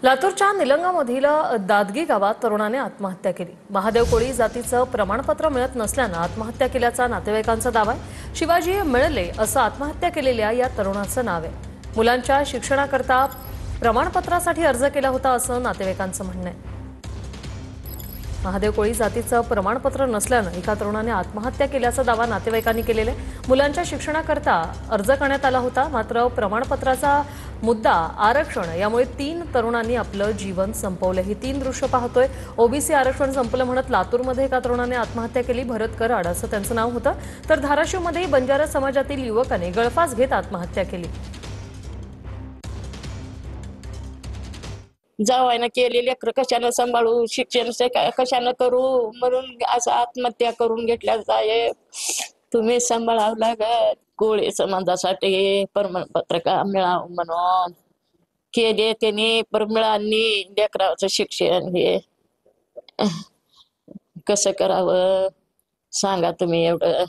लातूरच्या निलंगामधील दादगी गावात तरुणाने आत्महत्या केली। महादेव कोळी जातीचं प्रमाणपत्र मिळत नसल्यानं आत्महत्या केल्याचा नातेवाईकांचा दावा आहे। शिवाजी मिळले असं आत्महत्या केलेल्या या तरुणाचं नाव आहे। मुलांच्या शिक्षणाकरता प्रमाणपत्रासाठी अर्ज केला होता असं नातेवाईकांचं म्हणणं आहे। महादेव कोळी जातीचं प्रमाणपत्र नसल्यानं एका तरुणाने आत्महत्या केल्याचा दावा नातेवाईकांनी केलेला आहे। मुलांच्या शिक्षणाकरता अर्ज करण्यात आला होता, मात्र प्रमाणपत्राचा मुद्दा आरक्षण यामुळे 3 तरुणांनी आपलं जीवन संपवलं। ही 3 दृश्य पाहतोय। ओबीसी आरक्षण संपलं म्हणत लातूरमध्ये एका तरुणाने आत्महत्या केली। भरत कराड असं त्यांचं नाव होतं, तर धाराशिवमध्ये बंजारा समाजातील युवकाने गळफास घेत आत्महत्या केली। जावायनं केले लेकरं कशानं सांभाळू, शिक्षण कशानं करू म्हणून असं आत्महत्या करून घेतल्या जाय। तुम्ही सांभाळावं लागत। कोळी समाजासाठी प्रमाणपत्र का मिळावं म्हणून केले त्यांनी, पर मिळाली लेकराचं शिक्षण हे कसं करावं सांगा तुम्ही एवढं।